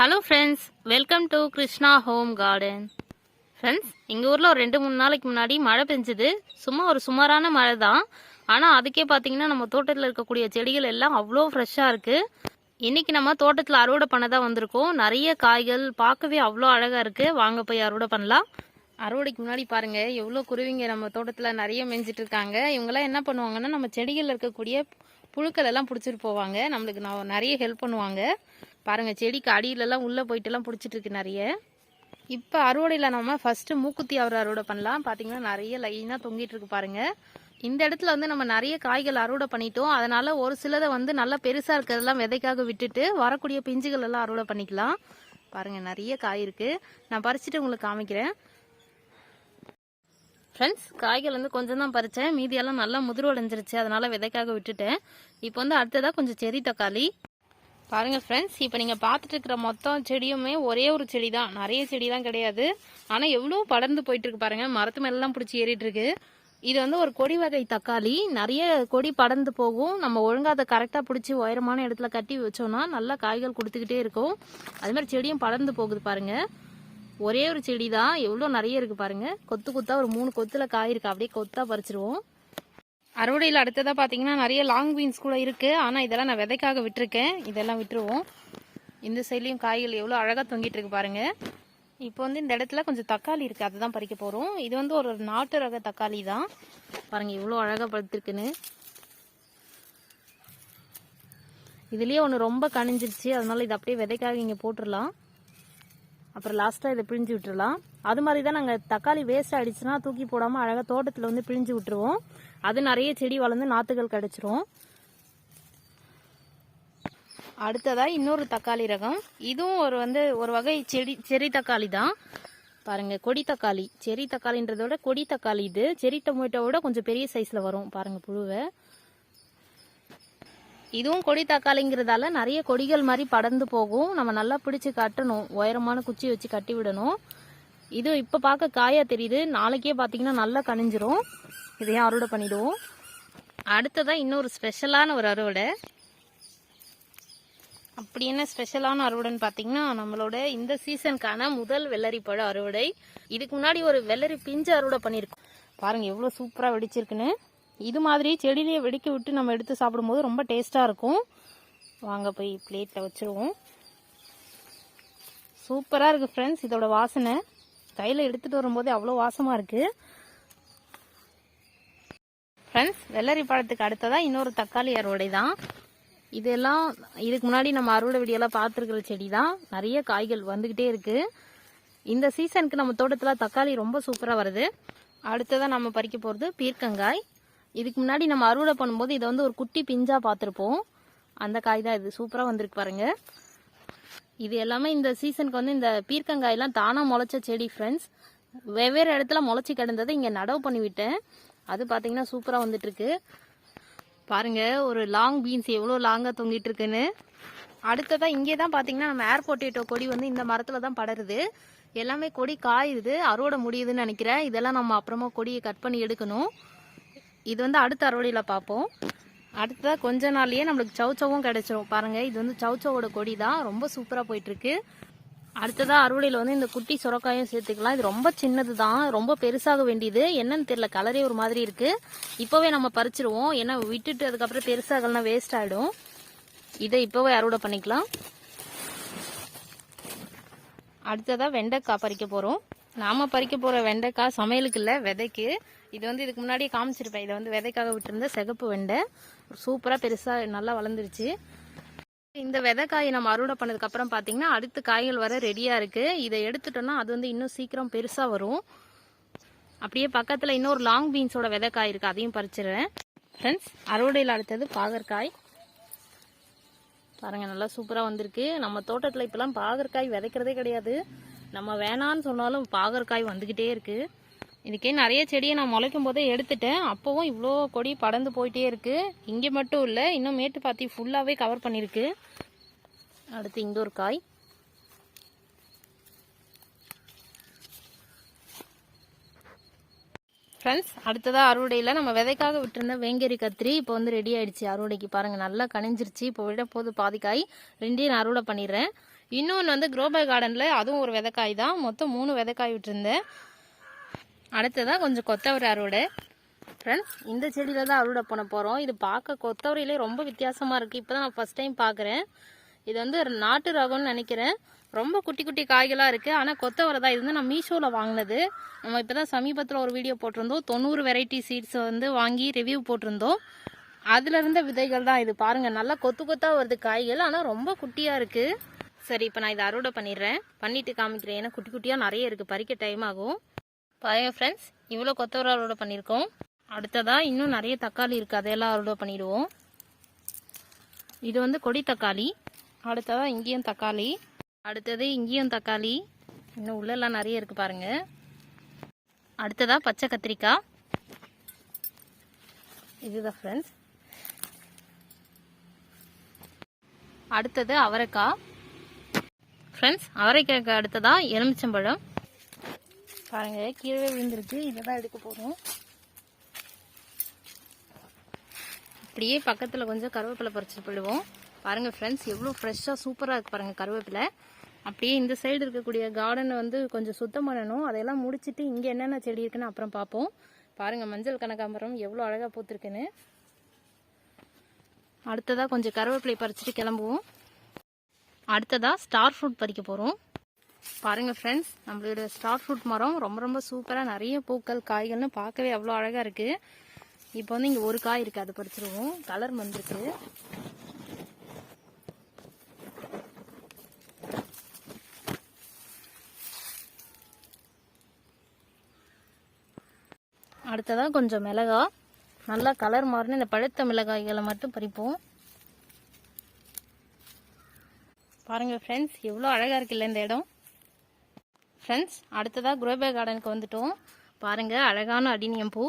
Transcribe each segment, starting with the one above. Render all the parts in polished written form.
Hello friends, welcome to Krishna home garden. Friends, எங்கள் ஊரில் ஒரு 2-3 நாளைக்கு முன்னாடி மழை பெஞ்சுது. ஒரு சுமாரான மழை தான். ஆனால் அதுக்கே பார்த்தீங்கன்னா நம்ம தோட்டத்தில் இருக்கக்கூடிய செடிகள் எல்லாம் அவ்வளோ ஃப்ரெஷ்ஷாக இருக்குது. இன்றைக்கி நம்ம தோட்டத்தில் அறுவடை பண்ண தான் வந்திருக்கோம். நிறைய காய்கள் பார்க்கவே அவ்வளோ அழகாக இருக்குது. வாங்க போய் அறுவடை பண்ணலாம். அறுவடைக்கு முன்னாடி பாருங்கள் எவ்வளோ குருவிங்க நம்ம தோட்டத்தில் நிறைய மேய்ஞ்சிட்டு இருக்காங்க. இவங்கெல்லாம் என்ன பண்ணுவாங்கன்னா நம்ம செடிகளில் இருக்கக்கூடிய புழுக்கள் எல்லாம் பிடிச்சிட்டு போவாங்க. நம்மளுக்கு நிறைய ஹெல்ப் பண்ணுவாங்க. பாருங்கள், செடிக்கு அடியிலலாம் உள்ளே போயிட்டுலாம் பிடிச்சிட்டு இருக்கு நிறைய. இப்போ அறுவடையில் நம்ம ஃபஸ்ட்டு மூக்குத்தி அறுவடை பண்ணலாம். பார்த்தீங்கன்னா நிறைய லைனாக தொங்கிட்டு இருக்கு பாருங்கள். இந்த இடத்துல வந்து நம்ம நிறைய காய்கள் அறுவடை பண்ணிட்டோம். அதனால் ஒரு சிலதை வந்து நல்லா பெருசாக இருக்கிறதெல்லாம் விதைக்காக விட்டுட்டு வரக்கூடிய பிஞ்சுகள் எல்லாம் அறுவடை பண்ணிக்கலாம். பாருங்கள், நிறைய காய் இருக்குது. நான் பறிச்சுட்டு உங்களுக்கு காமிக்கிறேன். ஃப்ரெண்ட்ஸ், காய்கள் வந்து கொஞ்சம் தான் பறித்தேன். மீதியெல்லாம் நல்லா முதிர்வடைஞ்சிருச்சு. அதனால் விதைக்காக விட்டுட்டேன். இப்போ வந்து அடுத்ததாக கொஞ்சம் செரி தக்காளி. பாருங்கள் ஃப்ரெண்ட்ஸ், இப்போ நீங்கள் பார்த்துட்டு இருக்கிற மொத்தம் செடியுமே ஒரே ஒரு செடி தான், நிறைய செடிலாம் கிடையாது. ஆனால் எவ்வளோ படர்ந்து போயிட்டுருக்கு பாருங்கள். மரத்து மேலாம் பிடிச்சி ஏறிட்டுருக்கு. இது வந்து ஒரு கொடி வகை தக்காளி. நிறைய கொடி படர்ந்து போகும். நம்ம ஒழுங்காக அதை கரெக்டாக பிடிச்சி உயரமான இடத்துல கட்டி வச்சோன்னா நல்லா காய்கள் கொடுத்துக்கிட்டே இருக்கும். அது மாதிரி செடியும் படர்ந்து போகுது பாருங்கள். ஒரே ஒரு செடி தான், எவ்வளோ நிறைய இருக்குது பாருங்கள். கொத்து கொத்தா ஒரு 3 கொத்தில் காய் இருக்குது. அப்படியே கொத்தாக பறிச்சிருவோம். அறுவடையில் அடுத்ததாக பார்த்தீங்கன்னா நிறைய லாங் பீன்ஸ் கூட இருக்குது. ஆனால் இதெல்லாம் நான் விதைக்காக விட்டுருக்கேன். இதெல்லாம் விட்டுருவோம். இந்த சைட்லேயும் காய்கள் எவ்வளோ அழகாக தொங்கிட்டு இருக்கு பாருங்கள். இப்போ வந்து இந்த இடத்துல கொஞ்சம் தக்காளி இருக்குது, அதுதான் பறிக்க போகிறோம். இது வந்து ஒரு நாட்டு ரக தக்காளி தான். பாருங்கள் எவ்வளோ அழகாக படுத்துருக்குன்னு. இதுலேயே ஒன்று ரொம்ப கனிஞ்சிருச்சு. அதனால இது அப்படியே விதைக்காக இங்கே போட்டுடலாம். அப்புறம் லாஸ்ட்டாக இதை பிழிஞ்சு விட்டுடலாம். அது மாதிரி தான் நாங்கள் தக்காளி வேஸ்ட் ஆகிடுச்சுன்னா தூக்கி போடாமல் அழகாக தோட்டத்தில் வந்து பிழிஞ்சு விட்டுருவோம். அது நிறைய செடி வளர்ந்து நாற்றுகள் கிடச்சிரும். அடுத்ததாக இன்னொரு தக்காளி ரகம். இதுவும் ஒரு வகை செரி தக்காளி தான். பாருங்கள், கொடி தக்காளி. செரி தக்காளின்றதோட கொடி தக்காளி. இது செரி டொமேட்டோவோட கொஞ்சம் பெரிய சைஸில் வரும் பாருங்கள் புழுவை. இதுவும் கொடி தக்காளிங்கிறதால நிறைய கொடிகள் மாதிரி படர்ந்து போகும். நம்ம நல்லா பிடிச்சி கட்டணும். உயரமான குச்சி வச்சு கட்டி விடணும். இது இப்போ பார்க்க காயாக தெரியுது. நாளைக்கே பார்த்தீங்கன்னா நல்லா கனிஞ்சிரும். இதையும் அறுவடை பண்ணிடுவோம். அடுத்ததான் இன்னொரு ஸ்பெஷலான ஒரு அறுவடை. அப்படி என்ன ஸ்பெஷலான அறுவடைன்னு பார்த்தீங்கன்னா நம்மளோட இந்த சீசனுக்கான முதல் வெள்ளரி பழ அறுவடை. இதுக்கு முன்னாடி ஒரு வெள்ளரி பிஞ்சு அறுவடை பண்ணியிருக்கோம். பாருங்கள் எவ்வளோ சூப்பராக வெடிச்சிருக்குன்னு. இது மாதிரி செடியிலேயே வெடிக்க விட்டு நம்ம எடுத்து சாப்பிடும்போது ரொம்ப டேஸ்ட்டாக இருக்கும். வாங்க போய் பிளேட்டில் வச்சுருவோம். சூப்பராக இருக்குது ஃப்ரெண்ட்ஸ். இதோட வாசனை கையில் எடுத்துகிட்டு வரும்போதே அவ்வளோ வாசமாக இருக்குது. ஃப்ரெண்ட்ஸ், வெள்ளரி பழத்துக்கு அடுத்ததாக இன்னொரு தக்காளி அறுவடை தான். இதெல்லாம் இதுக்கு முன்னாடி நம்ம அறுவடை வீடியோலாம் பார்த்துருக்கிற செடி தான். நிறைய காய்கள் வந்துக்கிட்டே இருக்குது. இந்த சீசனுக்கு நம்ம தோட்டத்தில் தக்காளி ரொம்ப சூப்பராக வருது. அடுத்ததாக நம்ம பறிக்க போகிறது பீர்க்கங்காய். இதுக்கு முன்னாடி நம்ம அறுவடை பண்ணும்போது இதை வந்து ஒரு குட்டி பிஞ்சாக பார்த்துருப்போம். அந்த காய் தான் இது. சூப்பராக வந்திருக்கு பாருங்கள். இது எல்லாமே இந்த சீசனுக்கு வந்து இந்த பீர்க்கங்காயெல்லாம் தானாக முளைச்ச செடி ஃப்ரெண்ட்ஸ். வெவ்வேறு இடத்துல முளைச்சி கிடந்ததை இங்கே நடவு பண்ணிவிட்டேன். அது பார்த்தீங்கன்னா சூப்பராக வந்துட்டுருக்கு. பாருங்கள், ஒரு லாங் பீன்ஸ் எவ்வளோ லாங்காக தொங்கிட்டு இருக்குன்னு. அடுத்ததாக இங்கே தான் பார்த்தீங்கன்னா நம்ம ஏர் பொட்டேட்டோ கொடி வந்து இந்த மரத்தில் தான் படருது. எல்லாமே கொடி காயுது, அறுவடை முடியுதுன்னு நினைக்கிறேன். இதெல்லாம் நம்ம அப்புறமா கொடியை கட் பண்ணி எடுக்கணும். இது வந்து அடுத்த அறுவடையில் பார்ப்போம். அடுத்ததாக கொஞ்ச நாள்லேயே நம்மளுக்கு சவுச்சவும் கிடைச்சிரும். பாருங்கள், இது வந்து சவுச்சவோட கொடி தான். ரொம்ப சூப்பராக போயிட்டுருக்கு. அடுத்ததாக அறுவடையில் வந்து இந்த குட்டி சுரக்காயும் சேர்த்துக்கலாம். இது ரொம்ப சின்னது தான், ரொம்ப பெருசாக வேண்டியது. என்னன்னு தெரியல, கலரே ஒரு மாதிரி இருக்குது. இப்போவே நம்ம பறிச்சிருவோம். ஏன்னா விட்டுட்டு அதுக்கப்புறம் பெருசாகலாம் வேஸ்ட் ஆகிடும். இதை இப்போவே அறுவடை பண்ணிக்கலாம். அடுத்ததாக வெண்டைக்காய் பறிக்க போகிறோம். நாம் பறிக்க போகிற வெண்டைக்காய் சமையலுக்கு இல்லை, விதைக்கு. இது வந்து இதுக்கு முன்னாடியே காமிச்சிருப்பேன். இதை வந்து விதைக்காக விட்டுருந்த சிகப்பு வெண்டை சூப்பராக பெருசாக நல்லா வளர்ந்துருச்சு. இந்த விதைக்காயை நம்ம அறுவடை பண்ணதுக்கப்புறம் பார்த்தீங்கன்னா அடுத்த காய்கள் வர ரெடியாக இருக்குது. இதை எடுத்துட்டோன்னா அது வந்து இன்னும் சீக்கிரம் பெருசாக வரும். அப்படியே பக்கத்தில் இன்னொரு லாங் பீன்ஸோட விதைக்காய் இருக்குது, அதையும் பறிச்சிடுறேன். ஃப்ரெண்ட்ஸ், அறுவடையில் அடுத்தது பாகற்காய். பாருங்கள், நல்லா சூப்பராக வந்திருக்கு. நம்ம தோட்டத்தில் இப்போலாம் பாகற்காய் விதைக்கிறதே கிடையாது. நம்ம வேணான்னு சொன்னாலும் பாகற்காய் வந்துக்கிட்டே இருக்குது. இதுக்கே நிறைய செடியை நான் முளைக்கும் போதே எடுத்துட்டேன். அப்போவும் இவ்வளோ கொடி படர்ந்து போயிட்டே இருக்குது. இங்கே மட்டும் இல்லை, இன்னும் மேட்டு பாத்தி ஃபுல்லாகவே கவர் பண்ணியிருக்கு. அடுத்து இங்கே ஒரு காய். ஃப்ரெண்ட்ஸ், அடுத்ததாக அறுவடையில் நம்ம விதைக்காக விட்டுருந்த வேங்கேரி கத்திரி இப்போ வந்து ரெடி ஆகிடுச்சு அறுவடைக்கு. பாருங்கள், நல்லா கனிஞ்சிருச்சு. இப்போ விட போது பாதிக்காய் 2 நான் அறுவடை பண்ணிடுறேன். இன்னொன்று வந்து க்ரோபேக் கார்டனில் அதுவும் ஒரு விதைக்காய் தான். மொத்தம் 3 விதைக்காய் விட்டுருந்தேன். அடுத்ததாக கொஞ்சம் கொத்தவரை அறுவடை. ஃப்ரெண்ட்ஸ், இந்த செடியில் தான் அறுவடை பண்ண போகிறோம். இது பார்க்க கொத்தவரையிலே ரொம்ப வித்தியாசமாக இருக்குது. இப்போ தான் நான் ஃபஸ்ட் டைம் பார்க்குறேன். இது வந்து நாட்டு ரகம்னு நினைக்கிறேன். ரொம்ப குட்டி குட்டி காய்களாக இருக்குது. ஆனால் கொத்தவரை தான். இது வந்து நான் மீஷோவில் வாங்கினது. நம்ம இப்போ தான் சமீபத்தில் ஒரு வீடியோ போட்டிருந்தோம். 90 வெரைட்டி சீட்ஸை வந்து வாங்கி ரிவ்யூ போட்டிருந்தோம். அதில் இருந்த விதைகள் தான் இது. பாருங்கள், நல்லா கொத்து கொத்தாக வருது காய்கள். ஆனால் ரொம்ப குட்டியாக இருக்குது. சரி, இப்போ நான் இதை அறுவடை பண்ணிடுறேன். பண்ணிவிட்டு காமிக்கிறேன். ஏன்னா குட்டி குட்டியாக நிறைய இருக்குது, பறிக்க டைம் ஆகும். பாருங்க ஃப்ரெண்ட்ஸ், இவ்வளோ கொத்தவரை அறுவடை பண்ணியிருக்கோம். அடுத்ததாக இன்னும் நிறைய தக்காளி இருக்குது, அதையெல்லாம் அறுவடை பண்ணிடுவோம். இது வந்து கொடி தக்காளி. அடுத்ததாக இங்கேயும் தக்காளி. அடுத்தது இங்கேயும் தக்காளி. இன்னும் உள்ளெல்லாம் நிறைய இருக்குது பாருங்கள். அடுத்ததாக பச்சை கத்திரிக்காய். இதுதான் ஃப்ரெண்ட்ஸ். அடுத்தது அவரைக்காய். ஃப்ரெண்ட்ஸ், அவரைக்காய்க்கு அடுத்ததாக எலுமிச்சம்பழம். பாருங்கள், கீழே விழுந்துருக்கு. இதை தான் எடுக்க போகிறோம். அப்படியே பக்கத்தில் கொஞ்சம் கருவேப்பிலை பறிச்சு போயிடுவோம். பாருங்கள் ஃப்ரெண்ட்ஸ், எவ்வளோ ஃப்ரெஷ்ஷாக சூப்பராக இருக்குது பாருங்கள் கருவேப்பிலை. அப்படியே இந்த சைடு இருக்கக்கூடிய கார்டனை வந்து கொஞ்சம் சுத்தம் பண்ணணும். அதையெல்லாம் முடிச்சுட்டு இங்கே என்னென்ன செடி இருக்குன்னு அப்புறம் பார்ப்போம். பாருங்கள், மஞ்சள் கனகாம்பரம் எவ்வளோ அழகாக பூத்துருக்குன்னு. அடுத்ததாக கொஞ்சம் கருவேப்பிலை பறிச்சுட்டு கிளம்புவோம். அடுத்ததாக ஸ்டார் ஃப்ரூட் பறிக்க போகிறோம். பாருங்கள் ஃப்ரெண்ட்ஸ், நம்மளோட ஸ்டார் ஃப்ரூட் மரம் ரொம்ப ரொம்ப சூப்பராக நிறைய பூக்கள் காய்கள்னு பார்க்கவே அவ்வளோ அழகாக இருக்குது. இப்போ வந்து இங்கே ஒரு காய் இருக்குது, அதை பறிச்சிருவோம். கலர் வந்துருக்கு. அடுத்ததாக கொஞ்சம் மிளகா. நல்லா கலர் மாறின இந்த பழுத்த மிளகாய்களை மட்டும் பறிப்போம். பாருங்கள் ஃப்ரெண்ட்ஸ், எவ்வளோ அழகாக இருக்குல்ல இந்த இடம். ஃப்ரெண்ட்ஸ், அடுத்ததாக க்ரோபேக் கார்டனுக்கு வந்துட்டோம். பாருங்கள், அழகான அடினியம் பூ.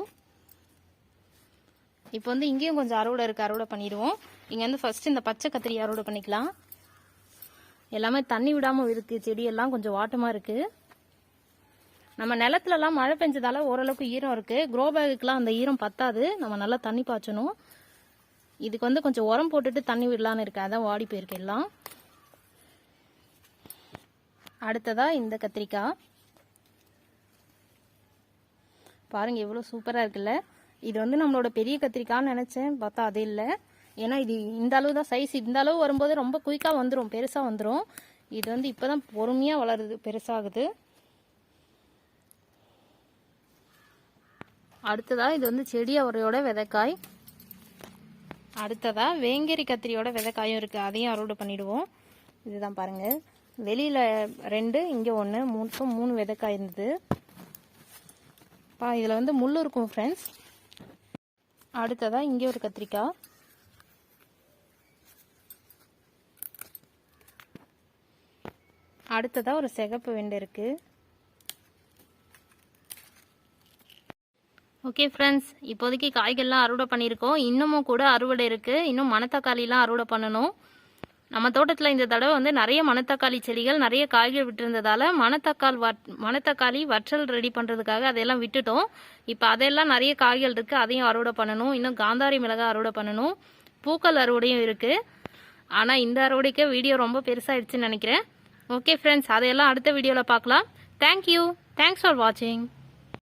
இப்போ வந்து இங்கேயும் கொஞ்சம் அறுவடை இருக்குது, அறுவடை பண்ணிடுவோம். இங்கே வந்து ஃபஸ்ட்டு இந்த பச்சை கத்திரி அறுவடை பண்ணிக்கலாம். எல்லாமே தண்ணி விடாமல் இருக்குது, செடியெல்லாம் கொஞ்சம் வாட்டமாக இருக்குது. நம்ம நிலத்துலலாம் மழை பெஞ்சதால ஓரளவுக்கு ஈரம் இருக்குது. க்ரோபேக்குலாம் அந்த ஈரம் பத்தாது, நம்ம நல்லா தண்ணி பாய்ச்சணும். இதுக்கு வந்து கொஞ்சம் உரம் போட்டுட்டு தண்ணி விடலான்னு இருக்குது, அதான் வாடி போயிருக்கு எல்லாம். அடுத்ததாக இந்த கத்திரிக்காய். பாருங்கள், எவ்வளோ சூப்பராக இருக்குல்ல. இது வந்து நம்மளோட பெரிய கத்திரிக்காய்னு நினச்சேன், பார்த்தா அது இல்லை. ஏன்னா இது இந்த அளவு தான் சைஸ். இந்த அளவு வரும்போது ரொம்ப குயிக்காக வந்துடும், பெருசாக வந்துடும். இது வந்து இப்போ தான் பொறுமையாக வளருது, பெருசாகுது. அடுத்ததாக இது வந்து செடி அவரையோட விதைக்காய். அடுத்ததாக வேங்கேரி கத்திரியோட விதைக்காயும் இருக்குது, அதையும் அறுவடை பண்ணிவிடுவோம். இதுதான் பாருங்கள், வெளியில் 2, இங்கே 1, 3 விதைக்காய் இருந்தது. இதில் வந்து முள் இருக்கும் ஃப்ரெண்ட்ஸ். அடுத்ததாக இங்கே ஒரு கத்திரிக்காய். அடுத்ததாக ஒரு சிகப்பு வெண்டை இருக்குது. ஓகே ஃப்ரெண்ட்ஸ், இப்போதைக்கு காய்கள்லாம் அறுவடை பண்ணியிருக்கோம். இன்னமும் கூட அறுவடை இருக்குது. இன்னும் மணத்தக்காளிலாம் அறுவடை பண்ணணும். நம்ம தோட்டத்தில் இந்த தடவை வந்து நிறைய மணத்தக்காளி செடிகள், நிறைய காய்கள் விட்டுருந்ததால் மணத்தக்காளி வற்றல் ரெடி பண்ணுறதுக்காக அதையெல்லாம் விட்டுட்டோம். இப்போ அதெல்லாம் நிறைய காய்கள் இருக்குது, அதையும் அறுவடை பண்ணணும். இன்னும் காந்தாரி மிளகாய் அறுவடை பண்ணணும். பூக்கள் அறுவடையும் இருக்குது. ஆனால் இந்த அறுவடைக்கு வீடியோ ரொம்ப பெருசாகிடுச்சுன்னு நினைக்கிறேன். ஓகே ஃப்ரெண்ட்ஸ், அதையெல்லாம் அடுத்த வீடியோவில் பார்க்கலாம். தேங்க்யூ. தேங்க்ஸ் ஃபார் வாட்சிங்.